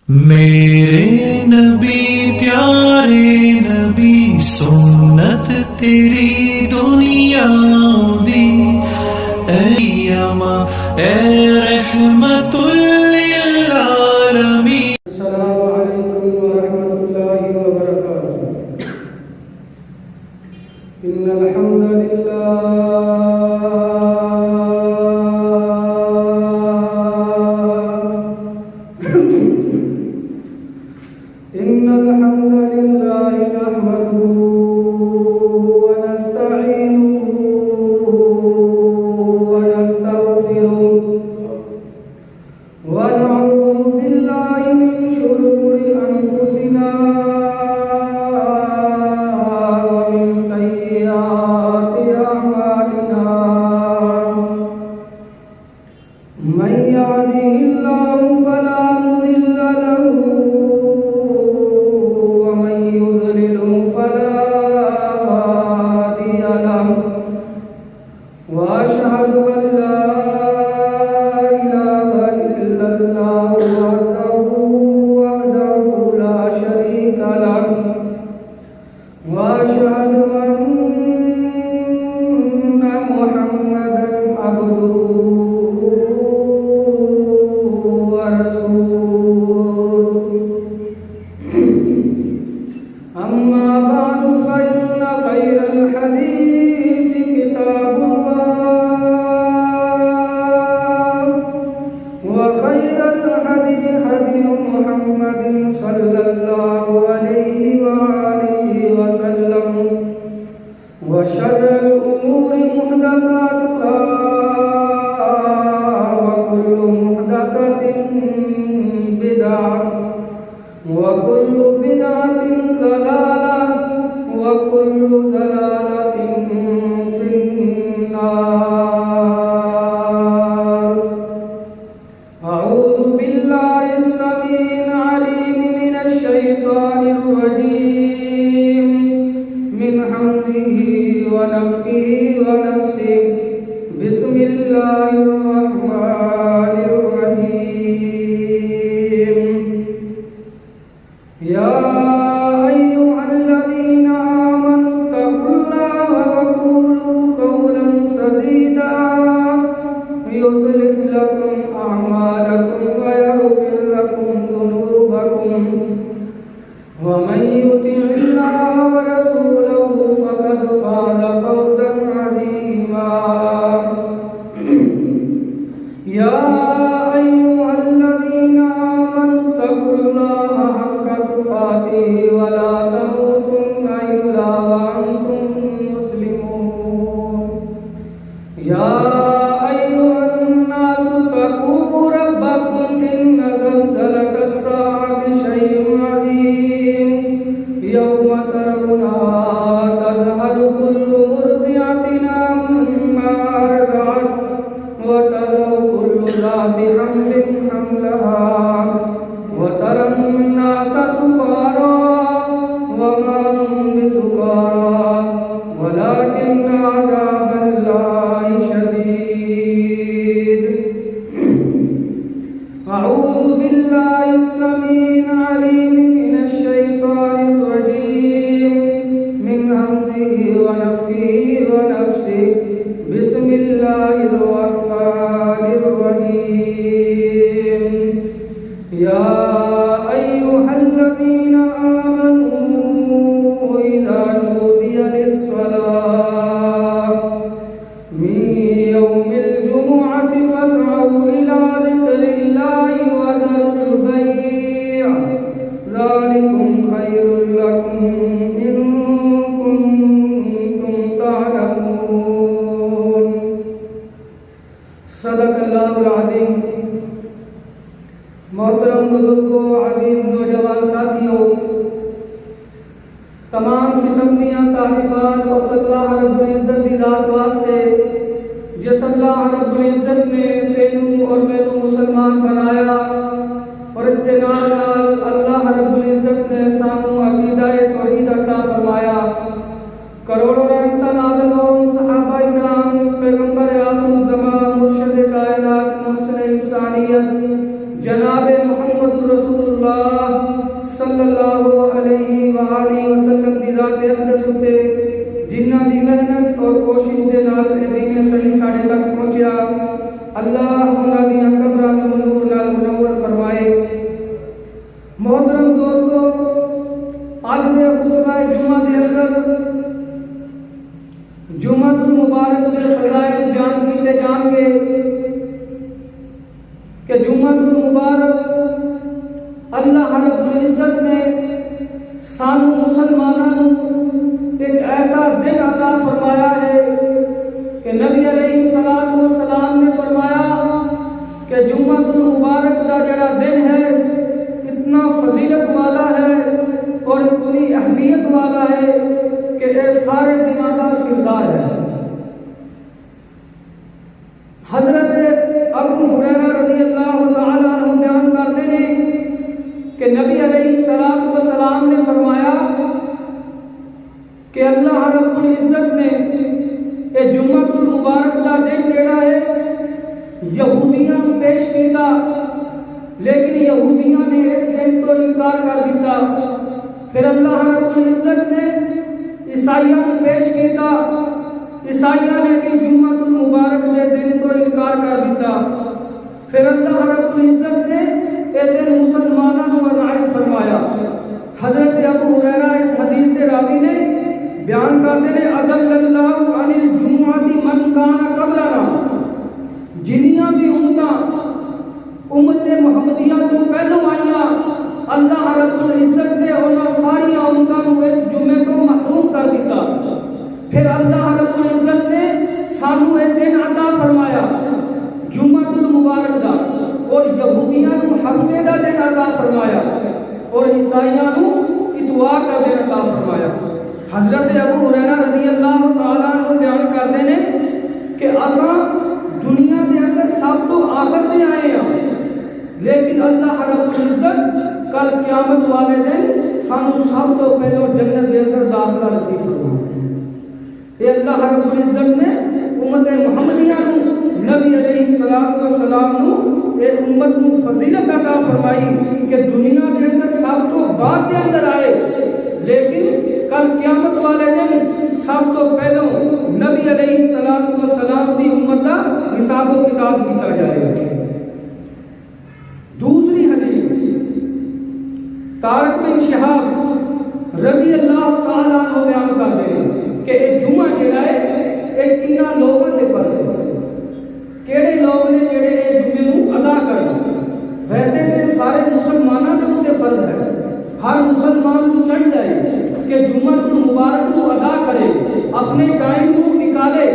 میرے نبی پیارے نبی سنت تیری دنیا دی اے اما اے رحمت للعالمین. السلام علیکم ورحمۃ اللہ وبرکاتہ. ان الحمد لله نحمده ونستعينه ونستغفره ونعوذ بالله من شرور أنفسنا ومن سيئات أعمالنا. من يهده الله فلا مضل له ومن يضلله فلا هادي له. وأشهد أن لا إله إلا الله وحده لا شريك له. وأشهد أن محمدا عبده ورسوله. أما بعد فإن خير الحديث كتاب الله وخير الهدي هدي محمد صلى الله عليه وآله وسلم. وشر الأمور محدثاتها وكل محدثة بدعة وكل بدعة ضلالة وكل ضلالة في النار. أعوذ بالله السميع العليم من الشيطان الرجيم من حمزه ونفخه ونفسه. بسم الله الرحمن الرحيم. يا أيها الذين آمنوا اتقوا الله وقولوا قولا سديدا يصلح لكم أعمالكم ويغفر لكم ذنوبكم. ومن يطع الله ورسوله فقد فاز فوزا عظيما. يا أيها الذين آمنوا اتقوا الله حق تقاته ولا تموتن إلا وأنتم مسلمون. يا أيها الناس اتقوا ربكم إن زلزلة الساعة شيء عظيم. يوم ترونها تذهل كل مرضعة عما أرضعت وتضع كل ذات حمل حملها وترى الناس سكارى وما هم بسكارى ولكن عذاب الله شديد. أعوذ بالله السميع العليم من الشيطان الرجيم من همزه ونفخه ونفسه. بسم الله الرحمن الرحيم. يا أيها الذين آمنوا إذا نودي للصلاة من يوم الجمعة فاسعوا إلى ذكر الله وذروا البيع ذلكم خير لكم إن كنتم تعلمون. صدق اللہ العظیم. محترم بزرگوں، عزیز نوجوان ساتھیوں، تمام قسم دیاں تعریفات اس اللہ رب العزت دی ذات واسطے جس اللہ رب العزت نے تینوں اور مینوں مسلمان بنایا اور اس دے نال اللہ رب العزت نے سانوں عقیدہ توحید عطا فرمایا. کروڑوں رحمتاں نازل ہوں صحابہ کرام، پیغمبر آخر الزمان، مرشد کائنات، محسن انسانیت جناب محمد رسول اللہ صلی اللہ علیہ وآلہ وسلم دی ذات اقدس تے جنہاں دی محنت اور کوشش دے نال دین صحیح ساڈے تک پہنچیا، اللہ انہاں دیاں قبراں نوں نور نال منور فرمائے۔ محترم دوستو، اج دے خطبہ جمعہ دے اندر جمعہ المبارک دے فضائل بیان کیتے جان گے کہ جمعہ المبارک اللہ رب العزت نے سانو مسلمانوں ایک ایسا دن عطا فرمایا ہے کہ نبی علیہ الصلوۃ والسلام نے فرمایا کہ جمعہ المبارک کا جڑا دن ہے اتنا فضیلت والا ہے اور اتنی اہمیت والا ہے کہ یہ سارے دنوں کا سردار ہے۔ حضرت ابو ہریرہ رضی اللہ تعالیٰ عنہ بیان کرتے ہیں کہ نبی علیہ الصلوۃ والسلام نے فرمایا کہ اللہ رب العزت نے یہ جمعہ المبارک کا دن جڑا ہے یہودیاں کو پیش کیتا، لیکن یہودیاں نے اس دن تو انکار کر دیتا۔ پھر اللہ رب العزت نے عیسائیوں کو پیش کیتا، عیسائیوں نے بھی جمعہ المبارک دے دن تو انکار کر دیتا۔ پھر اللہ رب العزت نے یہ دن مسلمانوں کو عنایت فرمایا۔ حضرت ابو ہریرہ اس حدیث کے راوی نے بیان کرتے ہیں اضل اللہ عن الجمعہ من کان قبلنا، جنیاں بھی امت محمدیہ تو پہلو آئیاں اللہ رب العزت نے انہاں ساری امتاں نوں اس جمعے کو محروم کر دیتا۔ پھر اللہ رب العزت نے سانو یہ دن عطا فرمایا جمعہ المبارک دا، اور یہودیاں نو ہفتے دا دن عطا فرمایا اور عیسائیاں نو اتوار کا دن عطا فرمایا۔ حضرت ابو ہریرہ رضی اللہ تعالیٰ عنہ بیان کرتے ہیں کہ اساں دنیا دے اندر سب تو آخر تے آئے ہیں، لیکن اللہ رب العزت کل قیامت والے دن سانو سب تو پہلو جنت دے اندر داخلہ نصیب فرمائے۔ یہ اللہ رب العزت نے امت محمدیہ نو نبی علیہ الصلوۃ والسلام نو یہ امت نو فضیلت عطا فرمائی کہ دنیا دے اندر سب تو بعد دے اندر آئے، لیکن کل قیامت والے دن سب تو پہلو نبی علیہ الصلوۃ والسلام دی امت دا حساب و کتاب کیتا جائے گا۔ دوسری حدیث طارق بن شہاب رضی اللہ تعالیٰ عنہ بیان کرتے ہیں کہ یہ جمعہ جڑا ہے ایک انہاں لوگوں دے فرض ہے۔ کیڑے لوگ نے جڑے یہ جمعے نو ادا کرنا؟ ویسے تے سارے مسلمانوں دے اوپر فرض ہے، ہر مسلمان کو چاہیے کہ جمعہ المبارک کو ادا کرے، اپنے ٹائم کو نکالے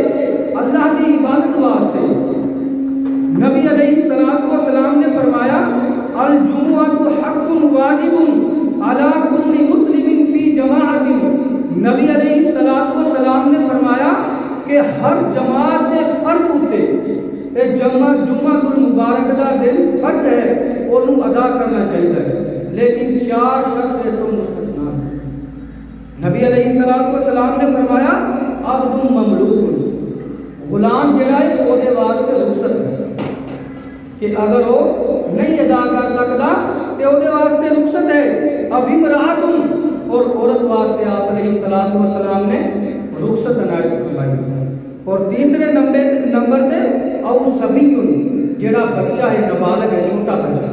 اللہ کی عبادت واسطے۔ نبی علیہ الصلوۃ والسلام نے فرمایا الجمعۃ حق واجب علی کل مسلم فی جماعت۔ نبی علیہ الصلوۃ والسلام نے فرمایا کہ ہر جماعت دے فرد ہوتے یہ جمعہ المبارک دا دن فرض ہے، انہوں ادا کرنا چاہیے، لیکن 4 شخص سے تو مستثنا ہے۔ نبی علیہ الصلوۃ والسلام نے فرمایا عبد مملوک، غلام جڑا ہے وہ دے واسطے رخصت ہے کہ اگر وہ نہیں ادا کر سکتا تو وہ دے واسطے رخصت ہے۔ اب امرأۃ، اور عورت واسطے آپ علیہ الصلوۃ والسلام نے رخصت عنایت فرمائی۔ اور تیسرے نمبر تے او صبی، جڑا بچہ ہے نابالغ ہے چھوٹا بچہ،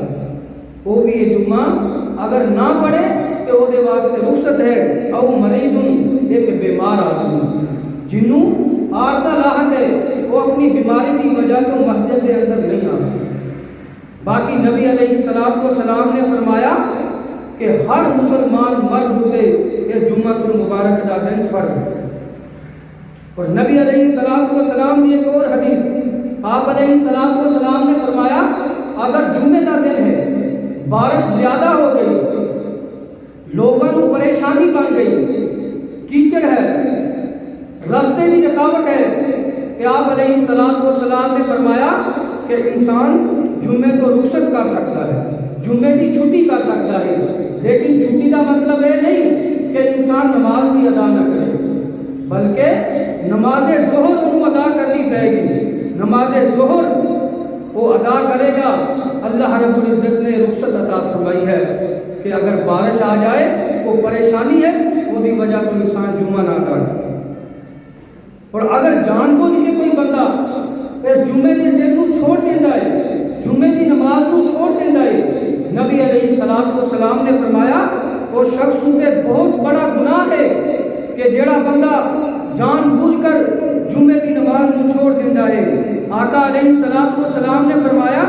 وہ بھی یہ جمعہ اگر نہ پڑھے تو وہ دے واسطے رخصت ہے۔ او مریض، ایک بیمار آدمی جنوں عارضہ لاحق ہے، وہ اپنی بیماری کی وجہ سے مسجد کے اندر نہیں آ سکتا۔ باقی نبی علیہ الصلوۃ والسلام نے فرمایا کہ ہر مسلمان مرد ہوتے یہ جمعہ المبارک کا دن فرض ہے۔ اور نبی علیہ الصلوۃ والسلام کی ایک اور حدیث، آپ علیہ الصلوۃ والسلام نے فرمایا اگر جمعے کا دن ہے، بارش زیادہ ہو گئی، لوگوں کو پریشانی بن گئی، کیچڑ ہے، راستے کی رکاوٹ ہے، کہ آپ علیہ الصلوۃ والسلام نے فرمایا کہ انسان جمعے کو رخصت کر سکتا ہے، جمعے کی چھٹی کر سکتا ہے، لیکن چھٹی کا مطلب یہ نہیں کہ انسان نماز بھی ادا نہ کرے، بلکہ نماز ظہر انہوں ادا کرنی پائے گی۔ نماز ظہر وہ ادا کرے گا، اللہ رب العزت نے رخصت عطا فرمائی ہے۔ کہ اگر بارش آ جائے کوئی پریشانی ہے وہ دی وجہ تو انسان جمعہ نہ ادا کرے، اور اگر جان بوجھ کے کوئی بندہ اس جمعے کے دن کو چھوڑ دیتا ہے، جمعے کی نماز کو چھوڑ دیتا ہے، نبی علیہ السلام نے فرمایا وہ شخص تے بہت بڑا گناہ ہے کہ جڑا بندہ جان بوجھ کر جمعے کی نماز کو چھوڑ دیتا ہے۔ آقا علیہ السلام نے فرمایا،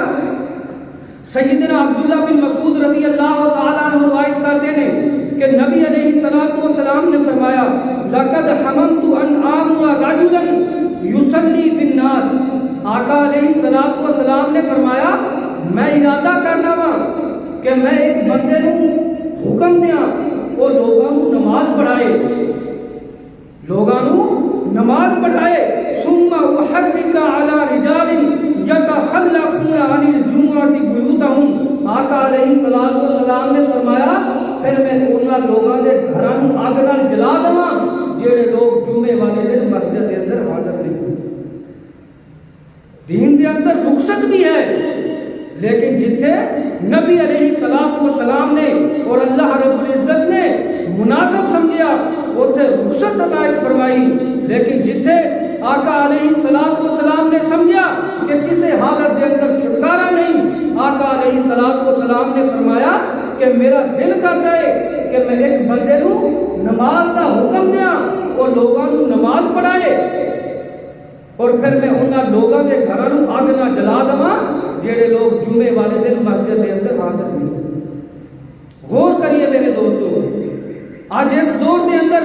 سیدنا عبداللہ بن مسعود رضی اللہ تعالیٰ عنہ روایت کرتے ہیں کہ نبی علیہ السلام نے فرمایا لَقَدْ حَمَمْتُ أَنْ آمُرَ رَجُلًا يُصَلِّي بِالنَّاسِ۔ آقا علیہ السلام نے فرمایا میں ارادہ کرنا وا کہ میں ایک بندے نو حکم دیاں وہ لوگاں نو نماز پڑھائے، لوگاں نو نماز پڑھائے، ثم احرک علی رجال یتخلفون عن الجمعۃ بیوتہم۔ آقا علیہ السلام نے فرمایا پھر میں انہاں لوگاں دے گھراں نو اگ نال جلا دواں جڑے لوگ جمعے والے دن مسجد دے اندر حاضر نہیں ہوئے۔ دین دے اندر رخصت بھی ہے، لیکن جتھے نبی علیہ السلام نے اور اللہ رب العزت نے مناسب سمجھا اتھے رخصت عنایت فرمائی، لیکن جتھے آقا علیہ السلام نے سمجھا کہ کسی حالت دے اندر چھٹکارا نہیں، آقا علیہ السلام نے فرمایا کہ میرا دل کرتا ہے کہ میں ایک بندے نو نماز دا حکم دیاں اور لوگاں نو نماز پڑھائے، اور پھر میں انہاں لوگاں دے گھراں نو اگ نہ جلا دواں جڑے لوگ جمعے والے دن مسجد دے اندر حاضر نہیں۔ غور کریے میرے دوستو، آج اس دور دے اندر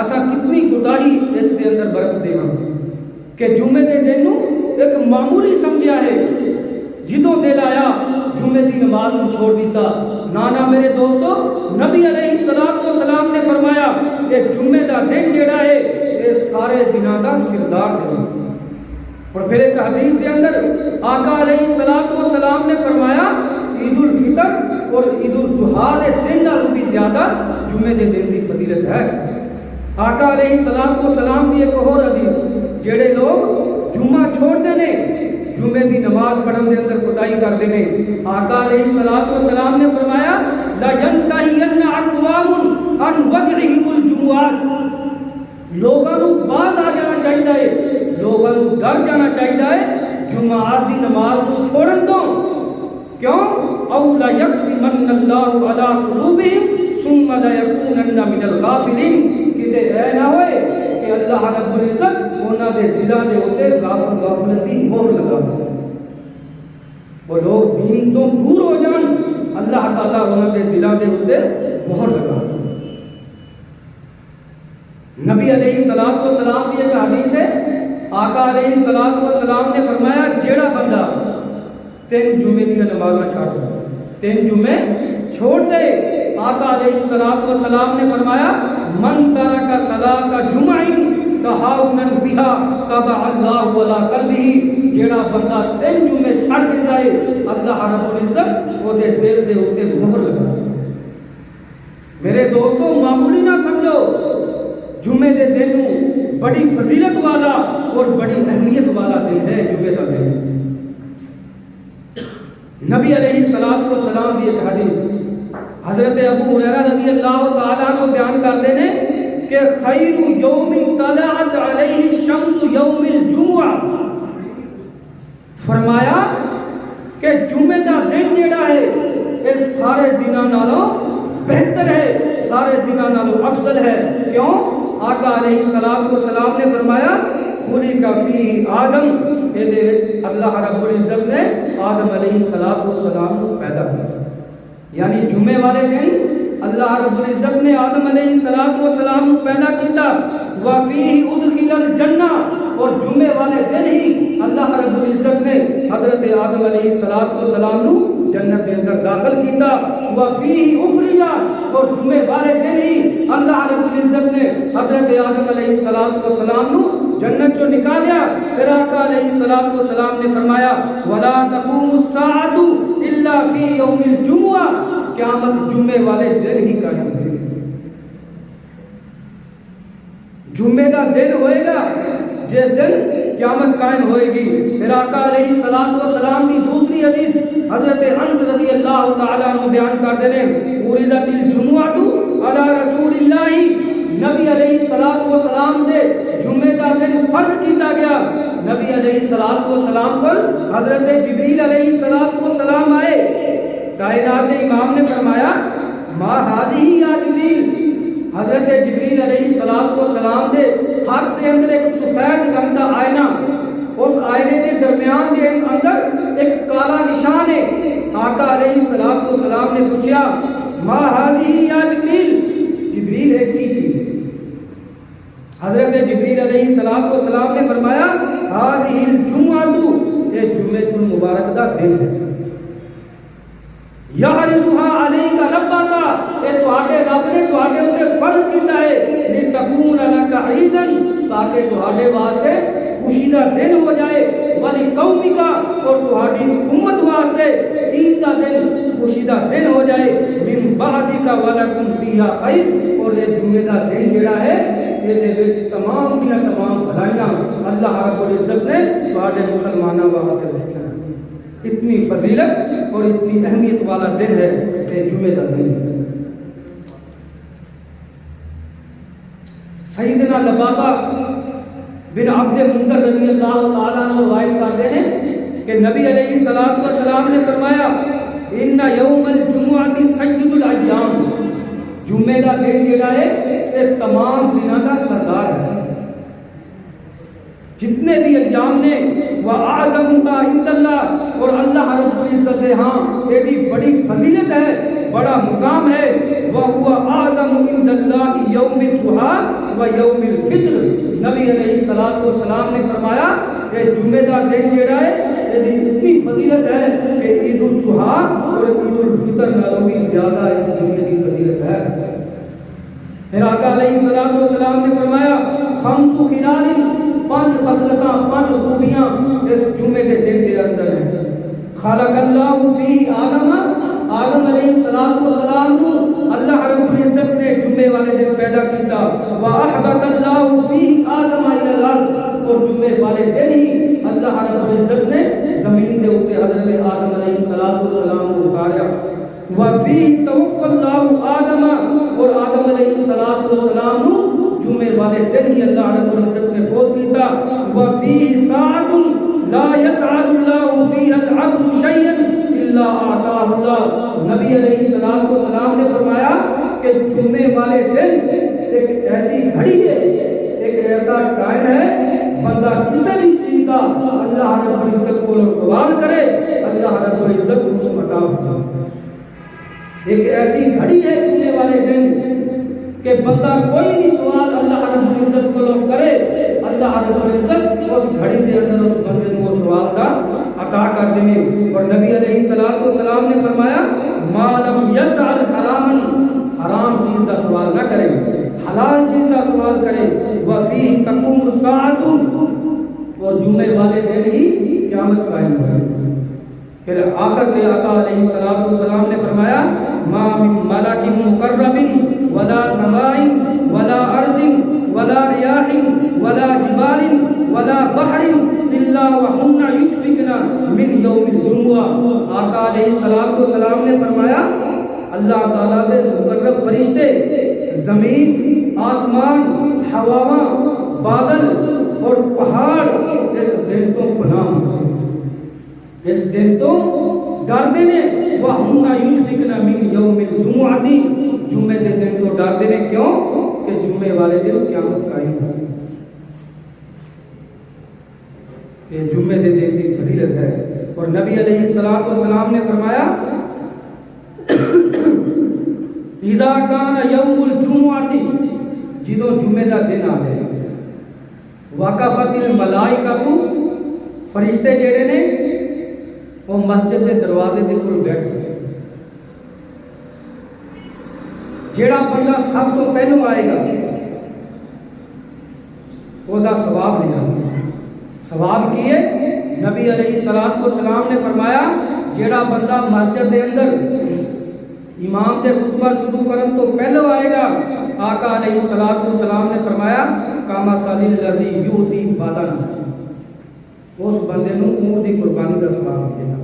اسا کتنی کوتاہی اس دے اندر برتتے ہاں کہ جمعے دے دن نو ایک معمولی سمجھیا ہے، جدوں دل آیا جمعے دی نماز کو چھوڑ دیتا۔ نانا میرے دوستو، نبی علیہ السلام نے فرمایا کہ جمعے دا دن جڑا ہے یہ سارے دنوں دا سردار دن ہے۔ اور پھر ایک حدیث دے اندر آقا علیہ السلام نے فرمایا عید الفطر اور عید الاضحیٰ دے دن نال بھی زیادہ جمعے دے دن دی فضیلت ہے۔ آقا علیہ السلام دی ایک اور حدیث، جڑے لوگ جمعہ چھوڑ دے نے، جمعے دی نماز پڑھن دے اندر کوتاہی کر دے نے، آقا علیہ السلام نے فرمایا لا ينتهين اقوام عن وجعهم الجمعات۔ لوگاں نو باز آ جانا چاہیے ہے، لوگاں نو ڈر جانا چاہیے ہے جمعات دی نماز کو چھوڑن تو، کیوں؟ او لا یختمن اللہ علی قلوبہم ثم لا یکونن من الغافلین، کتے اے نہ ہوئے کہ اللہ رب العزت انہاں دے دلاں دے اوتے غفلت دی مہر لگا دے، وہ لوگ دین تو دور ہو جان، اللہ تعالیٰ انہاں دے دلاں دے اوتے مہر لگا دے۔ نبی علیہ السلام کی ایک حدیث ہے، آقا علیہ السلام نے فرمایا جیڑا بندہ 3 جمعے دی نمازاں چھوڑ دے، 3 جمعے چھوڑ دے، آقا علیہ السلام نے فرمایا من ترک ثلاث جمع تہاؤنا بہا طبع اللہ علی قلبہ، جیڑا بندہ 3 جمعے چھڑ دیتا ہے اللہ رب العزت وہ دے دل دے اوتے مہر لگا دے۔ میرے دوستو معمولی نہ سمجھو، جمعے دے دن نو بڑی فضیلت والا اور بڑی اہمیت والا دن ہے جمعے کا دن۔ نبی علیہ السلام کی ایک حدیث حضرت ابو ہریرہ رضی اللہ تعالیٰ عنہ بیان کرتے ہیں کہ خیر یوم طلعت علیہ الشمس یوم الجمعہ، فرمایا کہ جمعے دا دن جڑا ہے یہ سارے دنوں نالوں بہتر ہے، سارے دنوں نالوں افضل ہے، کیوں؟ آقا علیہ السلام نے فرمایا خلق فیہ آدم، اللہ رب العزت نے آدم علیہ السلام کو پیدا کیا، یعنی جمعے والے دن اللہ رب العزت نے آدم علیہ السلام کو پیدا کیا، وفیہ ادخل الجنہ، اور جمعے والے دن ہی اللہ رب العزت نے حضرت آدم علیہ السلام کو جنت کے اندر داخل کیتا، وفیہ اخرجا، اور جمعے والے دن ہی اللہ رب العزت نے حضرت آدم علیہ السلام کو جنت چوں نکالیا۔ پھر آقا علیہ السلام نے فرمایا ولا تقوم الساعۃ الا فی یوم الجمعہ، قیامت جمعے والے دن ہی قائم ہوگی۔ جمعے کا دن ہوئے گا جس دن قیامت قائم ہوئے گی۔ پھر آقا علیہ الصلوۃ والسلام کی دوسری حدیث حضرت انس رضی اللہ تعالیٰ عنہ بیان کرتے ہیں، عرضت الجمعۃ علی رسول اللہ، نبی علیہ الصلوۃ والسلام دے جمعے دا دن فرض کیتا گیا۔ نبی علیہ الصلوۃ والسلام کو حضرت جبریل علیہ الصلوۃ والسلام آئے، کائنات امام نے فرمایا ما ہذہ یا جبریل، حضرت جبریل علیہ الصلوۃ والسلام دے ہاتھ دے اندر ایک سفید رنگ دا آئینہ، اس آئینے دے درمیان دے اندر ایک کالا نشان ہے۔ آقا علیہ الصلوۃ والسلام نے پوچھا ما ہذہ یا جبریل، جبریل ہے کی چیز ہے؟ حضرت جبریل علیہ الصلوۃ والسلام نے فرمایا ہذہ الجمعۃ، یہ جمعۃ المبارک دا دن ہے، یعرضها علیک ربک، یہ تواڈے رب نے تواڈے اوتے فرض کیتا ہے، لتکون لک عیدا، تاکہ تواڈے واسطے خوشی دا دن ہو جائے، ولی قومک، اور تواڈی امت واسطے عید دا دن خوشی دا دن ہو جائے، من بعدک ولکم فیہا خیر، اور یہ جمعے دا دن جڑا ہے یہ دے وچ تمام دیاں تمام بھلائیاں اللہ رب العزت نے تواڈے مسلماناں واسطے رکھیاں۔ اتنی فضیلت اور اتنی اہمیت والا دن ہے کہ جمعہ کا دن ہے۔ سیدنا لبابہ بن عبد منذر رضی اللہ تعالیٰ عنہ روایت کرتے ہیں کہ نبی علیہ الصلوۃ والسلام نے فرمایا ان یوم الجمعۃ سید الایام، جمعہ کا دن جڑا ہے یہ تمام دنوں کا سردار ہے، جتنے بھی ایام نے، وَأَعْظَمُهَا عِندَ اللَّهِ، اور اللہ رب العزت دے ہاں یہ بڑی فضیلت ہے، بڑا مقام ہے، وَهُوَ أَعْظَمُ عِندَ اللَّهِ يَوْمِ الضُّحَىٰ وَيَوْمِ الْفِطْرِ، نبی علیہ الصلوۃ والسلام نے فرمایا کہ جمعہ کا دن جڑا ہے یہ اتنی فضیلت ہے کہ عید الضحیٰ اور عید الفطر نالوں بھی زیادہ اس جمعے کی فضیلت ہے۔ پھر آقا علیہ الصلوۃ والسلام نے فرمایا خمس خلال، پانچ خصلتاں، پانچ خوبیاں اس جمعے کے دن کے اندر ہیں۔ خلق اللہ فی آدم، آدم علیہ الصلوۃ والسلام کو اللہ رب العزت نے جمعے والے دن پیدا کیتا، واحبط اللہ فی آدم الی الارض، اور جمعے والے دن ہی اللہ رب العزت نے زمین دے اوپر حضرت آدم علیہ الصلوۃ والسلام کو اتاریا، وفی توفی اللہ آدم، اور آدم علیہ الصلوۃ والسلام کو جمعے والے دن ہی اللہ رب العزت نے فوت کیتا، وفی ساعۃ لا يسعد اللہ فیہا العبد شیئا الا اعطاہ اللہ، نبی علیہ الصلوۃ والسلام نے فرمایا کہ جمعے والے دن ایک ایسی گھڑی ہے، ایک ایسا ٹائم ہے، بندہ کسی بھی چیز کا اللہ رب العزت کو سوال کرے اللہ رب العزت کو عطا فرمائے۔ ایک ایسی گھڑی ہے جمعے والے دن کہ بندہ کوئی بھی سوال اللہ رب العزت کو کرے، اللہ رب العزت اس گھڑی کے اندر اس بندے کو سوال کا عطا کر دیں گے۔ اور نبی علیہ الصلوۃ والسلام نے فرمایا ما لم یسأل حراما، حرام چیز کا سوال نہ کرے، حلال چیز کا سوال کرے، وفیہ تقوم الساعۃ، اور جمعے والے دن ہی قیامت قائم ہوئے۔ پھر آخر کے آقا علیہ الصلوۃ والسلام نے فرمایا ما من ملک مقرب ولا سماء ولا ارض ولا ریاح ولا جبال ولا بحر الا وهن یشفقن من یوم الجمعہ، آقا علیہ الصلوۃ والسلام نے فرمایا اللہ تعالیٰ کے مقرب فرشتے زمین، آسمان، ہواواں، بادل اور پہاڑ اس دن تو پناہ، اس دن تو ڈرتے نے، وَهُنَّ يُشْفِقْنَ مِنْ يَوْمِ الْجُمُعَةِ، جمعے کے دن تو ڈرتے نے، کیوں کہ جمعے والے دن قیامت قائم ہے۔ یہ جمعے کے دن کی فضیلت ہے۔ اور نبی علیہ الصلوۃ والسلام نے فرمایا اذا کان یوم الجمعۃ، جدو جمعے کا دن آ جائے، وقفت الملائکۃ، فرشتے جڑے نے وہ مسجد کے دروازے کے کول بیٹھ جاتے، جیڑا بندہ سب تو پہلو آئے گا وہ دا ثواب لے گا۔ ثواب کی ہے؟ نبی علیہ الصلوۃ والسلام نے فرمایا جیڑا بندہ مسجد کے اندر امام دے خطبہ شروع کرن تو پہلو آئے گا، آقا علیہ الصلوۃ والسلام نے فرمایا کامثل الذی یؤتی بدنہ، اس بندے نو اونٹ دی قربانی دا ثواب ملے گا۔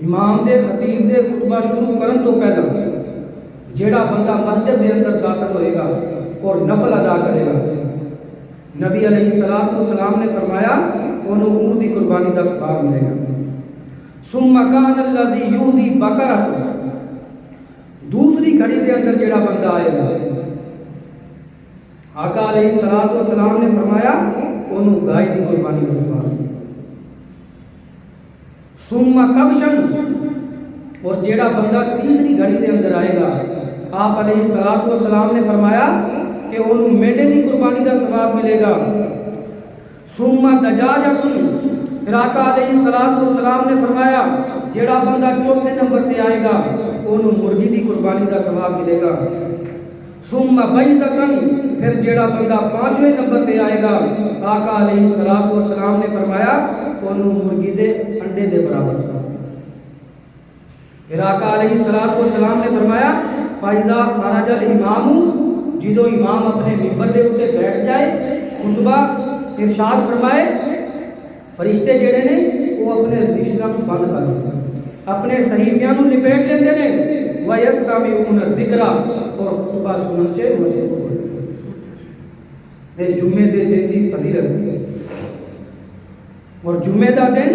امام دے خطیب دے خطبہ شروع کرن تو پہلا جیڑا بندہ مسجد دے اندر داخل ہوئے گا اور نفل ادا کرے گا، نبی علیہ الصلوۃ والسلام نے فرمایا انہوں اونٹ دی قربانی دا ثواب ملے گا۔ ثم کان الذی یہدی بقرہ، دوسری گھڑی دے اندر جیڑا بندہ آئے گا، آقا علیہ الصلوۃ والسلام نے فرمایا انہوں گائے دی قربانی دا ثواب ملے گا۔ ثم کبشن، اور جیڑا بندہ تیسری گھڑی دے اندر آئے گا، آپ علیہ الصلوۃ والسلام نے فرمایا کہ انہوں مینڈے دی قربانی دا ثواب ملے گا۔ ثم دجاجۃ، پھر آقا علیہ الصلوۃ والسلام نے فرمایا جیڑا بندہ چوتھے نمبر تے آئے گا انہوں مرغی دی قربانی دا ثواب ملے گا۔ ثم بیضۃ، پھر جیڑا بندہ پانچویں نمبر تے آئے گا، آقا علیہ الصلوۃ والسلام نے فرمایا انہوں مرغی دے انڈے دے برابر ثواب۔ پھر آقا علیہ الصلوۃ والسلام نے فرمایا فَإِذَا خَرَجَ الْإِمَامُ، جدو امام اپنے ممبر دے اوپر بیٹھ جائے خطبہ ارشاد فرمائے، فرشتے جڑے نے وہ اپنے رشتہ کو بند کر دیں، اپنے صحیفیاں نو لپیٹ لیندے نے، وَيَسْتَمِعُونَ الذِّكْرَ، اور خطبہ سنن چے مسجد کو یہ جمعے دے دن دی فضیلت ہے۔ اور جمعے دا دن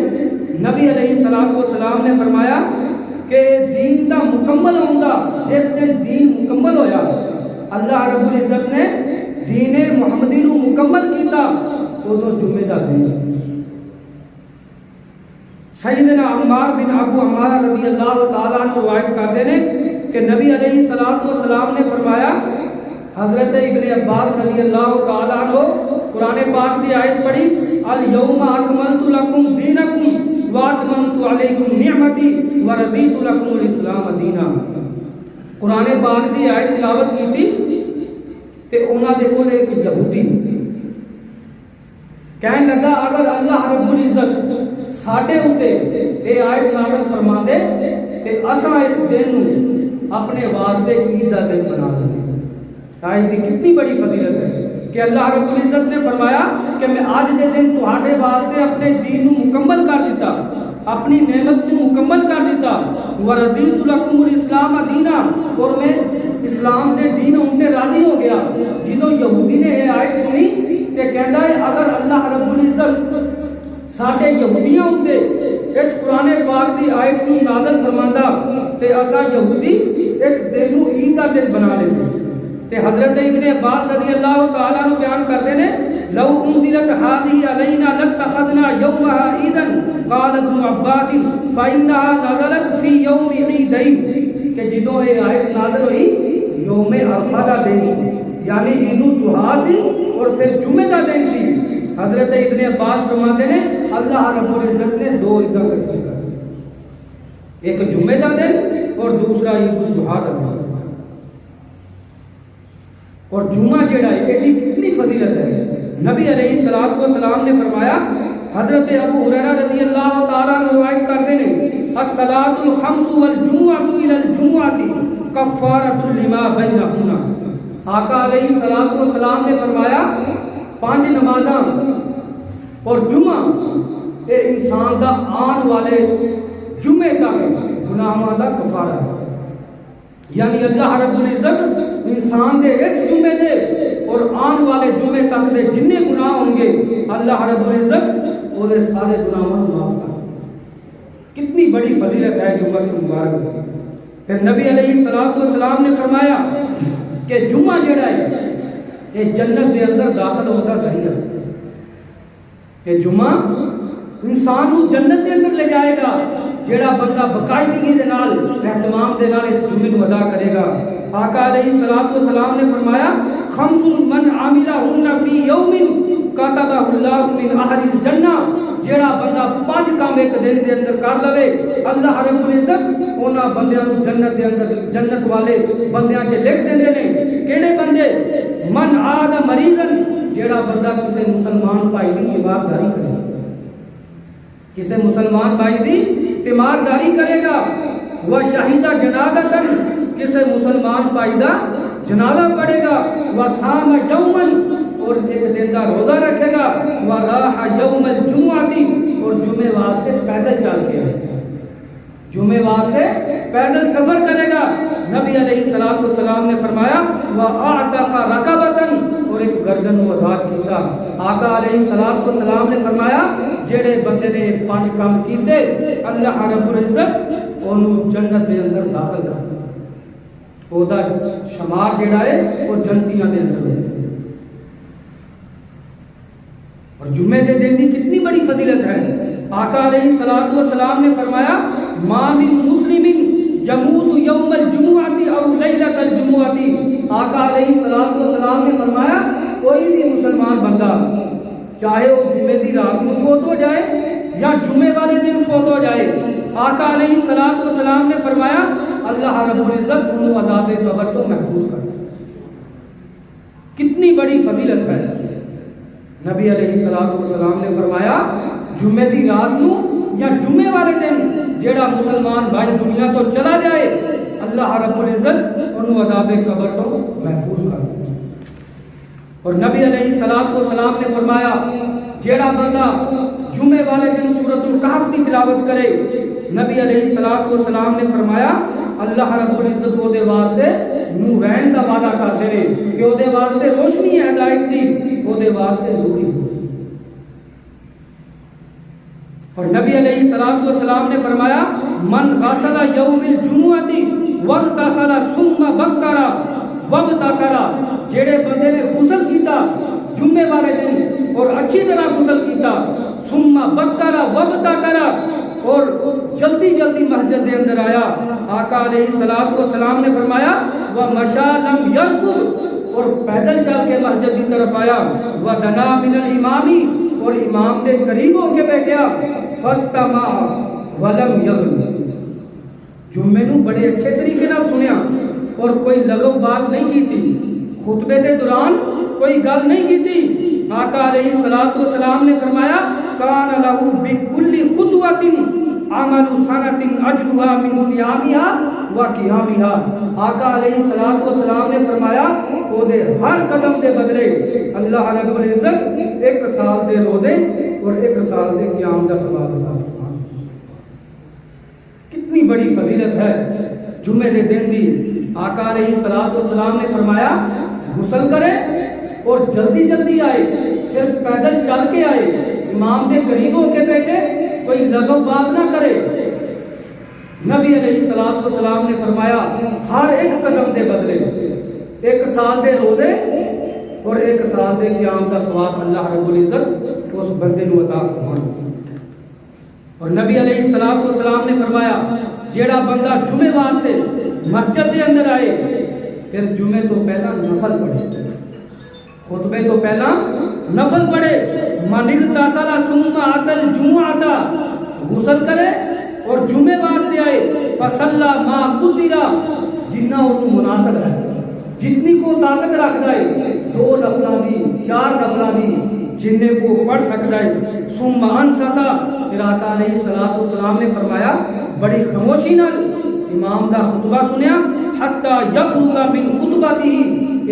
نبی علیہ الصلوۃ والسلام نے فرمایا کہ دین دا مکمل ہوندا، جس دن دین مکمل ہویا، اللہ رب العزت نے دین محمدی نو مکمل کیتا، وہ جمعے دا دن سیدنا عمار بن ابو عمارہ رضی اللہ تعالیٰ عنہ روایت کرتے ہیں کہ نبی علیہ الصلوۃ والسلام نے فرمایا، حضرت ابن عباس رضی اللہ تعالیٰ عنہ قرآن پاک کی آیت پڑھی، الیوم اکملت لکم دینکم واتممت علیکم نعمتی ورضیت لکم الاسلام دینا۔ قرآن پاک کی آیت تلاوت کی تھی تے انہاں دے کول ایک یہودی کہنے لگا اگر اللہ رب العزت ساڈے اوتے اے آیت نازل فرما دے تے اساں اس دن نو اپنے واسطے عید دا دن بنا دیں۔ آیت دی کتنی بڑی فضیلت ہے کہ اللہ رب العزت نے فرمایا کہ میں آج دے دن تہاڈے واسطے اپنے دین نو مکمل کر دیتا، اپنی نعمت کو مکمل کر دیتا، ورضیت لکم الاسلام دینا، اور میں اسلام دے دین ہونتے راضی ہو گیا۔ جدوں یہودی نے یہ آیت سنی تے کہندا ہے اگر اللہ رب العزت ساڈے یہودیاں ہوتے اس قرآن پاک دی آیت کو نازل فرماندا تے اساں یہودی اس دن نو عید دا دن بنا لیندے۔ تے حضرت ابن عباس رضی اللہ تعالیٰ عنہ بیان کرتے ہیں لو انزلت هذه علينا لاتخذنا يومها عيدا، قال ابن عباس فإنها نزلت في يوم عيدين، کہ جدوں یہ آیت نازل ہوئی یوم عرفہ دا دن سی، یعنی عید الاضحیٰ سی اور پھر جمعے دا دن سی۔ حضرت ابن عباس فرماتے ہیں اللہ رب العزت نے دو عیداں رکھی، ایک جمعے دا دن اور دوسرا عید الاضحیٰ دا دن۔ اور جمعہ جڑا ہے یہ کتنی فضیلت ہے، نبی علیہ الصلوۃ والسلام نے فرمایا، حضرت ابو ہریرہ رضی اللہ تعالیٰ عنہ روایت کرتے ہیں الصلاۃ الخمس والجمعۃ الی الجمعۃ کفارۃ لما بینہن۔ آقا علیہ الصلوۃ والسلام نے فرمایا 5 نمازاں اور جمعہ یہ انسان دا آن والے جمعے تک گناہاں دا کفارہ ہے، یعنی اللہ رب العزت انسان دے اس جمعے دے اور آن والے جمعے تک دے جننے گناہ ہوں گے اللہ رب العزت وہ سارے گناہوں کو معاف کر۔ کتنی بڑی فضیلت ہے جمعہ کی مبارک۔ پھر نبی علیہ الصلوۃ والسلام نے فرمایا کہ جمعہ جڑا ہے یہ جنت دے اندر داخل ہوتا ذریعہ، کہ جمعہ انسان کو جنت دے اندر لے جائے گا جیڑا بندہ باقاعدگی دے نال اہتمام دے نال اس جمعے کو ادا کرے گا۔ آقا علیہ الصلوۃ والسلام نے فرمایا خمس من عملہن فی یوم کتبہ اللہ من اہل الجنہ، جیڑا بندہ 5 کام ایک دن دے اندر کر لوے اللہ رب العزت انہاں بندیاں نو جنت دے اندر جنت والے بندیاں چ لکھ دیندے نے۔ کیڑے بندے؟ من عاد مریضن، جیڑا بندہ کسے مسلمان بھائی دی تیمارداری کرے، کسے مسلمان بھائی دی تیمارداری کرے گا، وہ شہیدہ جنازتن، کسے مسلمان پائیدہ جنازہ پڑھے گا، وصام یومن اور ایک دن کا روزہ رکھے گا، وراح یوم الجمعہ اور جمعے واسطے پیدل چل کے آئے گا، جمعے واسطے پیدل سفر کرے گا۔ نبی علیہ السلام نے فرمایا وَأَعْتَقَ رَقَبَةً اور ایک گردن کو آزاد کیتا۔ آقا علیہ السلام نے فرمایا جڑے بندے نے 5 کام کیتے اللہ رب العزت انہوں جنت دے اندر داخل کر دے، او دا شمار جڑا ہے وہ جنتیاں دے اندر ہے۔ اور جمعے دے دن دی کتنی بڑی فضیلت ہے۔ آقا علیہ السلام نے فرمایا ما من مسلم یموت یوم الجمعہ او لیلۃ الجمعہ، آقا علیہ السلام نے فرمایا کوئی بھی مسلمان بندہ چاہے وہ جمعے دی رات میں فوت ہو جائے یا جمعے والے دن فوت ہو جائے، آقا علیہ السلام نے فرمایا اللہ رب العزت انہوں عذاب قبر تو محفوظ کر دے۔ کتنی بڑی فضیلت ہے۔ نبی علیہ السلام نے فرمایا جمعے دی رات نو یا جمعے والے دن جیڑا مسلمان بھائی دنیا تو چلا جائے اللہ رب العزت انہوں عذاب قبر تو محفوظ کر دے۔ اور نبی علیہ السلام نے فرمایا جیڑا بندہ جمعے والے دن سورۃ الکہف کی تلاوت کرے، نبی علیہ السلام نے فرمایا اللہ رب العزت وہ دے واسطے نورین دا وعدہ کر دے کہ وہ دے واسطے روشنی ہے ہدایت دی، وہ دے واسطے نوری۔ اور نبی علیہ السلام نے فرمایا من غسل یوم الجمعہ واغتسل ثم بکر وابتکر، جڑے بندے نے غسل کیتا جمعے والے دن اور اچھی طرح غسل کیتا، ثم بکر وابتکر اور جلدی جلدی مسجد دے اندر آیا، آقا علیہ السلام نے فرمایا ومشى لم يركض اور پیدل چل کے مسجد کی طرف آیا، ودنا من الامام اور امام دے قریب ہو کے بیٹھا، فاستمع ولم یغلب، جمعے نو بڑے اچھے طریقے نال سنیا اور کوئی لغو بات نہیں کی تھی، خطبے دے دوران کوئی گل نہیں کی تھی۔ آقا علیہ السلام نے فرمایا کان لہو بکل خطوۃ عمل سنۃ اجرها من صیامها و قیامها، آقا علیہ السلام نے فرمایا او دے ہر قدم دے بدلے اللہ رب العزت 1 سال دے روزے اور 1 سال دے قیام کا ثواب عطا فرمائے۔ کتنی بڑی فضیلت ہے جمعے دے دن دی۔ آقا علیہ السلام نے فرمایا غسل کرے اور جلدی جلدی آئے، پھر پیدل چل کے آئے، امام دے قریب ہو کے بیٹھے، کوئی لغو بات نہ کرے۔ نبی علیہ السلام نے فرمایا ہر ایک قدم دے بدلے 1 سال دے روزے اور 1 سال دے قیام کا ثواب اللہ رب العزت اس بندے نو عطا فرمائے۔ اور نبی علیہ السلام نے فرمایا جیڑا بندہ جمعے واسطے مسجد دے اندر آئے پھر جمعے تو پہلا نفل پڑھے، خطبے تو پہلا نفل پڑھے، من اغتسل ثم اتى الجمعہ، غسل کرے اور جمعے واسطے آئے، فصلى ما قدر، جنہ انہوں مناسب ہے، جتنی کو طاقت رکھتا ہے 2 نفلاں دی 4 نفلاں دی جننے کو پڑھ سکتا ہے، ثم انصت، پھر آقا علیہ السلام نے فرمایا بڑی خاموشی نال امام دا خطبہ سنیا، حتی یفرغ من خطبتہ،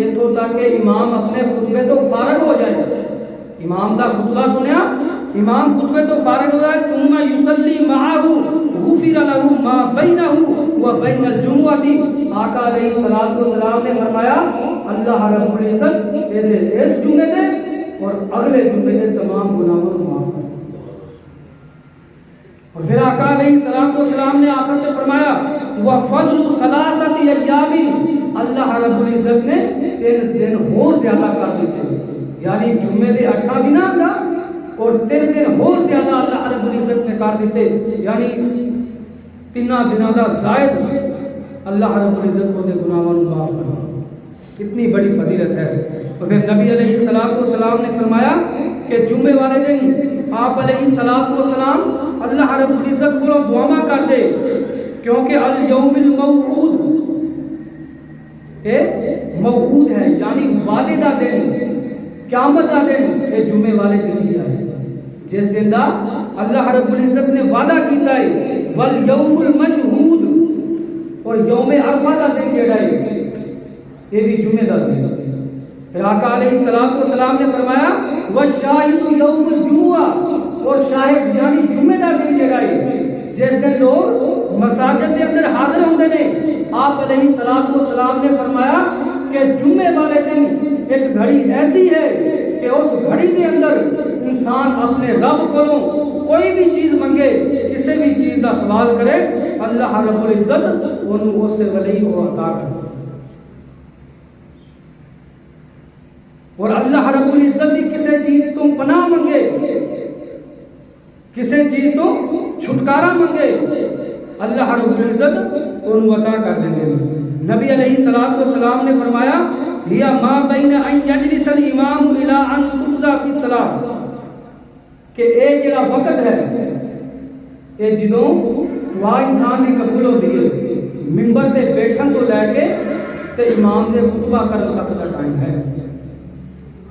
اتوں تک کہ امام اپنے خطبے تو فارغ ہو جائے، امام دا خطبہ سنیا، امام خطبے تو فارغ ہو جائے، ثم یصلی معہ غفر له ما بینہ و بین الجمعہ، آقا علیہ السلام نے فرمایا اللہ رب العزت تیرے اس جمعے دے اور اگلے جمعے دے تمام گناہوں کو معاف کر۔ اور پھر آقا علیہ السلام نے آخر میں فرمایا وَفَضْلُ ثَلَاثَةِ أَيَّامٍ، اللہ رب العزت نے 3 دن اور زیادہ کر دیتے، یعنی جمعے دے 8 دن دا اور 3 دن اور زیادہ اللہ رب العزت نے کر دیتے، یعنی 3 دنوں دا زائد اللہ رب العزت کو دے گناہوں کو معاف کرنا۔ کتنی بڑی فضیلت ہے۔ اور پھر نبی علیہ السلام نے فرمایا کہ جمعے والے دن آپ علیہ السلام اللہ رب العزت کو دعا کر دے، کیونکہ الیوم الموعود موعود ہے، یعنی وعدے دا دن، قیامت دا دن، یہ جمعے والے دن ہی آئے جس دن دا اللہ رب العزت نے وعدہ کیتا ہے، والیوم المشہود، اور یوم عرفہ کا دن جڑا ہے یہ بھی جمعے کا دن ہے۔ پھر آقا علیہ السلام نے فرمایا وَالشَّاهِدُ يَوْمُ الْجُمُعَةِ، اور شاہد یعنی جمعے کا دن جڑا ہے جس دن لوگ مساجد کے اندر حاضر ہوندے نے، آپ علیہ السلام نے فرمایا کہ جمعے والے دن ایک گھڑی ایسی ہے کہ اس گھڑی کے اندر انسان اپنے رب کو کوئی بھی چیز منگے، کسی بھی چیز کا سوال کرے، اللہ رب العزت انہوں اس سے ولی کو عطا کرے، اور اللہ رب العزت کی کسی چیز تو پناہ منگے، کسی چیز تو چھٹکارا منگے، اللہ رب العزت انہوں عطا کر دیں گے۔ نبی علیہ السلام نے فرمایا ہی ما بین ان یجلس الامام الی ان تقضى فی الصلاۃ، کہ اے جڑا وقت ہے اے جدوں دعا انسان دی قبول ہوندی ہے منبر تے بیٹھن تو لے کے تے امام دے خطبہ کرن تک دا ٹائم ہے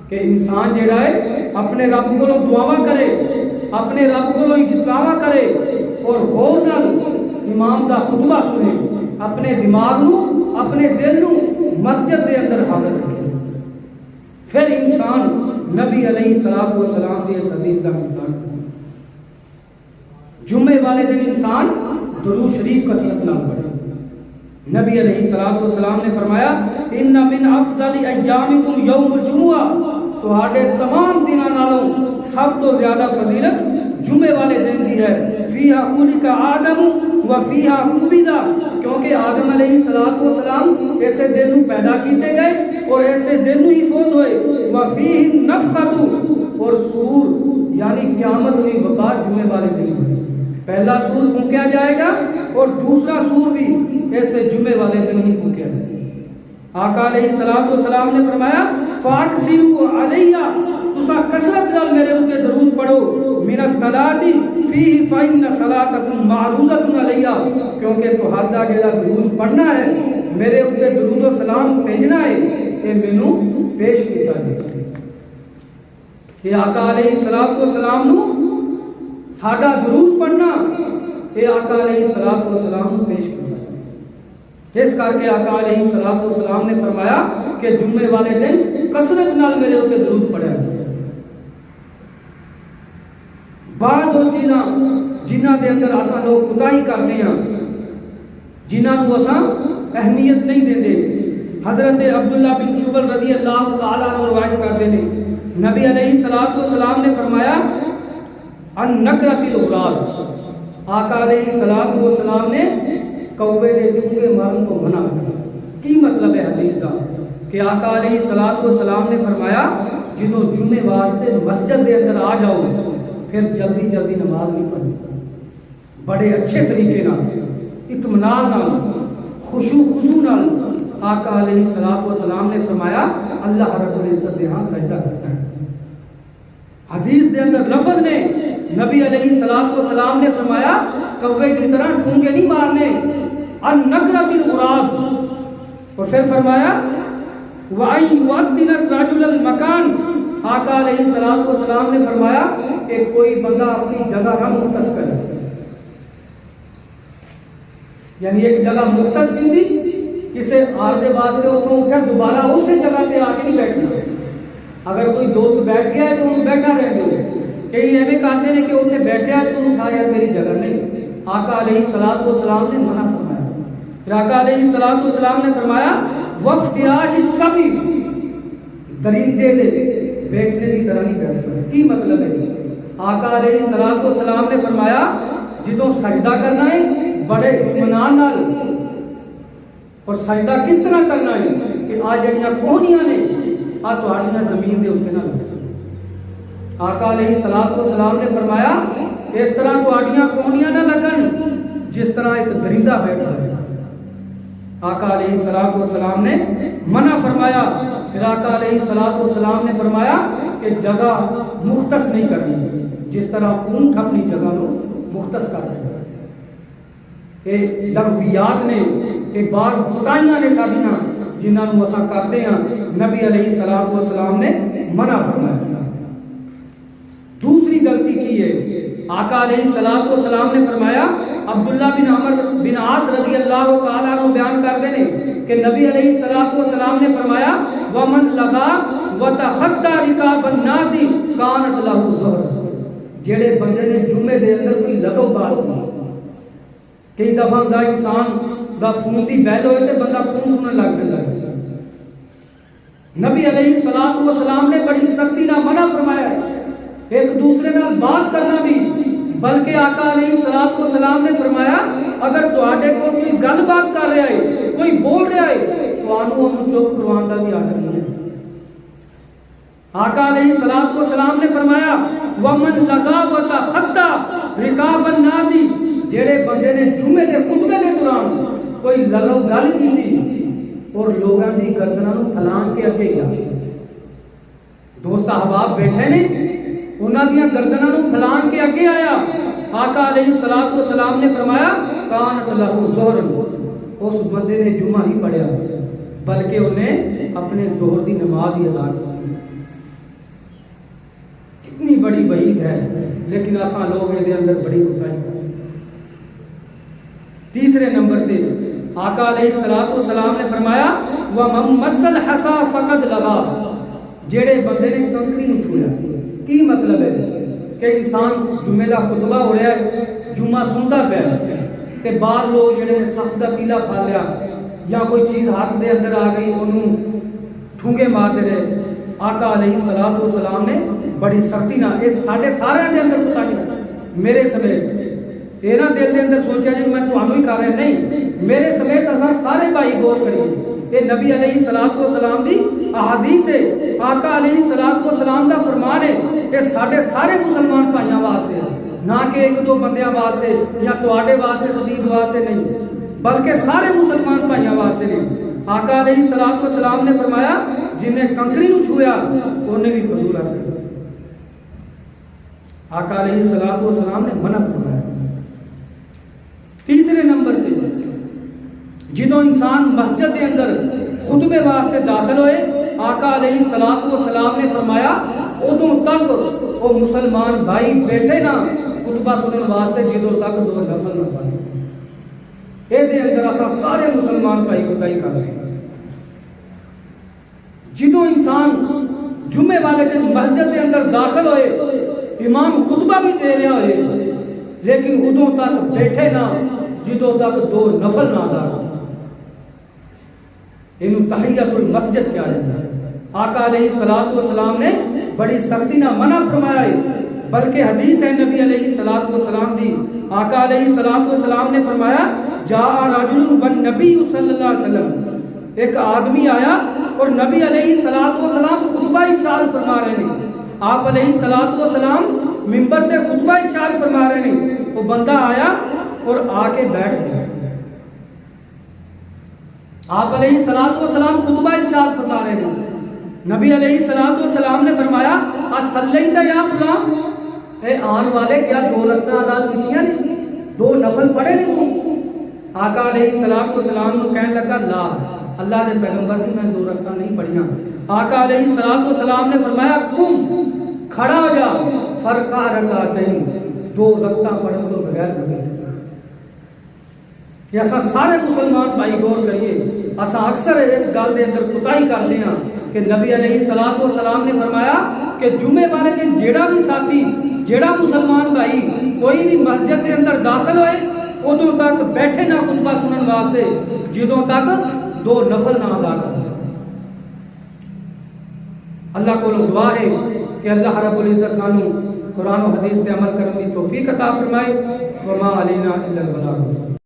کہ انسان جڑا ہے اپنے رب کو دعاواں کرے، اپنے رب کو اجتماع کرے اور غور نال امام دا خطبہ سنے، اپنے دماغ نو اپنے دل نو مسجد دے اندر حاضر رکھے، پھر انسان نبی علیہ السلام دی اس حدیث کا مصداق بنے۔ جمعے والے دن انسان درود شریف کثرت نال پڑھے۔ نبی علیہ السلام نے فرمایا ان من افضل ایامکم یوم الجمعہ، تہاڈے تمام دناں نالوں سب تو زیادہ فضیلت جمعے والے دن دی ہے، فیہا خلق آدم و فیہا قبض، کیونکہ آدم علیہ السلام ایسے دن نو پیدا کیتے گئے اور ایسے دن نو ہی فوت ہوئے، و فیہ النفخۃ، اور سور یعنی قیامت ہوئی وقار جمعے والے دن ہوئی، پہلا سور پھونکیا جائے گا اور دوسرا سور بھی ایسے جمعے والے دن ہی پھونکیا جائے گا۔ آقا علیہ السلام نے فرمایا فاکثروا علیہ، تسا کثرت نال میرے اوپر درود پڑھو، من الصلاۃ فیہ فإن صلاتکم معروضۃ علیہ، کیونکہ تہاڈا جڑا درود پڑھنا ہے میرے اوپر درود و سلام بھیجنا ہے اے مینوں پیش کیتا جائے۔ کہ آقا علیہ السلام نو ساڈا درود پڑھنا اے آقا علیہ السلام نو پیش کیتا جائے۔ اس کر کے آقا علیہ السلام نے فرمایا کہ جمعے والے دن کثرت نال میرے اوپر درود پڑھیا۔ بعض وہ چیزاں جنہاں دے اندر اساں لوگ کوتاہی کرتے ہیں، جنہاں نو اساں اہمیت نہیں دیندے۔ حضرت عبداللہ بن شبل رضی اللہ تعالیٰ عنہ روایت کرتے ہیں نبی علیہ السلام نے فرمایا ان نکرت الغراب، آقا علیہ السلام نے کوے دے چونگے مارن کو منع کیا۔ کی مطلب ہے حدیث کا کہ آقا علیہ السلام نے فرمایا جنہوں جمعے واسطے مسجد دے اندر آ جاؤ پھر جلدی جلدی نماز نہیں پڑھنی، بڑے اچھے طریقے نال اطمینان نال خشوع خضوع نال آقا علیہ السلام نے فرمایا اللہ رب العزت دے ہاں سجدہ کرنا ہے۔ حدیث دے اندر لفظ نے نبی علیہ السلام نے فرمایا کوے کی طرح ٹھونگے نہیں مارنے، ان نکرت الغراب، اور پھر فرمایا وَأَن يُوَطِّنَ الرَّجُلَ الْمَكَانِ، آقا علیہ السلام نے فرمایا کہ کوئی بندہ اپنی جگہ نہ مختص کرے، یعنی ایک جگہ مختص کی تھی کسی عارضے واسطے اتوں اٹھا دوبارہ اسی جگہ تے آ کے نہیں بیٹھنا۔ اگر کوئی دوست بیٹھ گیا ہے تو انہوں بیٹھا رہ دو، کئی ایویں کرتے ہیں کہ اتنے بیٹھا ہے تو اٹھا یار میری جگہ نہیں۔ آقا علیہ السلام نے منع فرمایا۔ پھر آقا علیہ السلام نے فرمایا وَافْتِرَاشِ السَّبِيِ، درندے دے بیٹھنے کی طرح نہیں بیٹھنا۔ کی مطلب ہے؟ آقا علیہ السلام نے فرمایا جدوں سجدہ کرنا ہے بڑے اطمینان نال، اور سجدہ کس طرح کرنا ہے کہ آ جڑیاں کوہنیاں نے آ تہاڈیاں زمین دے اوپر نہ لگن۔ آقا علیہ السلام نے فرمایا اس طرح تہاڈیاں کوہنیاں نہ لگن جس طرح ایک درندہ بیٹھا ہے۔ آقا علیہ السلام نے منع فرمایا۔ پھر آقا علیہ السلام نے فرمایا کہ جگہ مختص نہیں کرنی جس طرح اونٹ اپنی جگہ کو مختص کر رہے ہیں۔ یہ لغویات نے، یہ بعض کوتاہیاں نے ساڈیاں جنہاں نوں اساں کرتے ہیں، نبی علیہ السلام نے منع فرمایا۔ دوسری غلطی کی ہے آقا علیہ الصلوۃ والسلام نے فرمایا، عبداللہ بن عمر بن عاص رضی اللہ تعالیٰ عنہ بیان کرتے ہیں کہ نبی علیہ الصلوۃ والسلام نے فرمایا ومن لغا وتخطى رکاب الناس کانت لہ ظہر، جڑے بندے نے جمعے دے اندر کوئی لغو بات کی، کئی دفعہ دا انسان دا فون دی بیل ہوئے تے بندہ فون سننے لگ پیندا ہے، نبی علیہ الصلوۃ والسلام نے بڑی سختی نہ منع فرمایا ہے ایک دوسرے نال بات کرنا بھی، بلکہ آقا علیہ الصلوۃ والسلام نے فرمایا اگر تواڈے کو کوئی گل بات کر رہا ہے، کوئی بول رہا ہے، تانوں اونوں چپ کروان دا بھی حق نہیں ہے۔ آقا علیہ الصلوۃ والسلام نے فرمایا ومن لغا وتخطى رکاب الناس، جڑے بندے نے جمعے دے خطبے دے دوران کوئی لغو گل کیتی اور لوگاں دی گردناں نوں پھلان کے اگے گیا، دوست احباب بیٹھے نے انہاں دیاں گردناں نوں پھلان کے اگے آیا، آقا علیہ الصلوۃ والسلام نے فرمایا کانت لہ ظہر، اس بندے نے جمعہ نہیں پڑھیا بلکہ انہیں اپنے ظہر دی نماز ہی ادا کی۔ کتنی بڑی وعید ہے، لیکن اساں لوگ دے اندر بڑی کوتاہی کرتے ہیں۔ تیسرے نمبر تے آقا علیہ الصلوۃ والسلام نے فرمایا وَمَن مَسَّ الْحَصَىٰ فَقَدْ لَغَا، جڑے بندے نے کنکری نو چھویا۔ کی مطلب ہے کہ انسان جمعے دا خطبہ ہو رہا ہے، جمعہ سنتا پیا تے بعض لوگ جڑے نے صف دا پیلا پھا لیا یا کوئی چیز ہاتھ دے اندر آ گئی انہوں ٹھونگے مارتے رہے، آقا علیہ الصلوۃ والسلام نے بڑی سختی نہ، یہ ساڈے سارے دے اندر کوتاہی میرے سمیت، یہ نہ دل دے اندر سوچا جی میں تانوں ہی کر رہا، نہیں، میرے سمیت اساں سارے بھائی غور کریے، یہ نبی علیہ الصلوۃ والسلام دی احادیث ہے، آقا علیہ الصلوۃ والسلام دا فرمان ہے، یہ ساڈے سارے مسلمان بھائیاں واسطے ہے، نہ کہ ایک دو بندیاں واسطے یا تواڈے واسطے خطیب واسطے نہیں، بلکہ سارے مسلمان بھائیاں واسطے نے۔ آقا علیہ الصلوۃ والسلام نے فرمایا جن نے کنکری نو چھویا انہیں بھی فضول کر دیا، آقا علیہ الصلوۃ والسلام نے منع فرمایا۔ تیسرے نمبر پہ جدوں انسان مسجد کے اندر خطبے واسطے داخل ہوئے، آقا علیہ الصلوۃ والسلام نے فرمایا ادوں تک وہ مسلمان بھائی بیٹھے نہ خطبہ سنن واسطے جدوں تک دو نفل نہ پڑھے۔ اے دے اندر اساں سارے مسلمان بھائی کوتاہی کرتے ہیں۔ جدوں انسان جمعے والے دن مسجد کے اندر داخل ہوئے، امام خطبہ بھی دے رہا ہوئے، لیکن ادوں تک بیٹھے نہ جدوں تک دو نفل نہ ادا کرے، انہوں تحیۃ المسجد کیا جاتا ہے۔ آقا علیہ الصلوۃ والسلام نے بڑی سختی نہ منع فرمایا ہے، بلکہ حدیث ہے نبی علیہ الصلوۃ والسلام دی، آقا علیہ الصلوۃ والسلام نے فرمایا جاء رجل والنبی صلی اللہ علیہ وسلم، ایک آدمی آیا اور نبی علیہ الصلوۃ والسلام خطبہ ارشاد فرما رہے ہیں، آپ علیہ الصلوۃ والسلام منبر پہ خطبہ ارشاد فرما رہے ہیں، وہ بندہ آیا اور آ کے بیٹھ گیا، آپ علیہ الصلوۃ والسلام خطبہ ارشاد فرما رہے ہیں، نبی علیہ الصلوۃ والسلام نے فرمایا اصلیت یا فلاں، اے آن والے کیا دو رکعتاں ادا کیتیاں نے، دو نفل پڑھے نے تو؟ آقا علیہ الصلوۃ والسلام نے کہنے لگا لا، اللہ نے پیغمبر کی میں دو رکعتاں نہیں پڑھیاں۔ آقا علیہ الصلوۃ والسلام نے فرمایا قم، کھڑا ہو جا، فرقع رکعتین، دو رکعتاں پڑھن تو بغیر نہ بیٹھ۔ یہ اساں سارے مسلمان بھائی غور کریے، اساں اکثر اس گل دے اندر کوتاہی کرتے ہیں کہ نبی علیہ الصلوۃ والسلام نے فرمایا کہ جمعے والے دن جیڑا بھی ساتھی، جیڑا مسلمان بھائی کوئی بھی مسجد کے اندر داخل ہوئے ادوں تک بیٹھے نہ خطبہ سنن واسطے جدوں تک دو نفل نہ ادا کرے۔ اللہ کو دعا ہے کہ اللہ رب العزت سانو قرآن و حدیث تے عمل کرنے کی توفیق عطا فرمائے۔ وما علینا الا البلاغ۔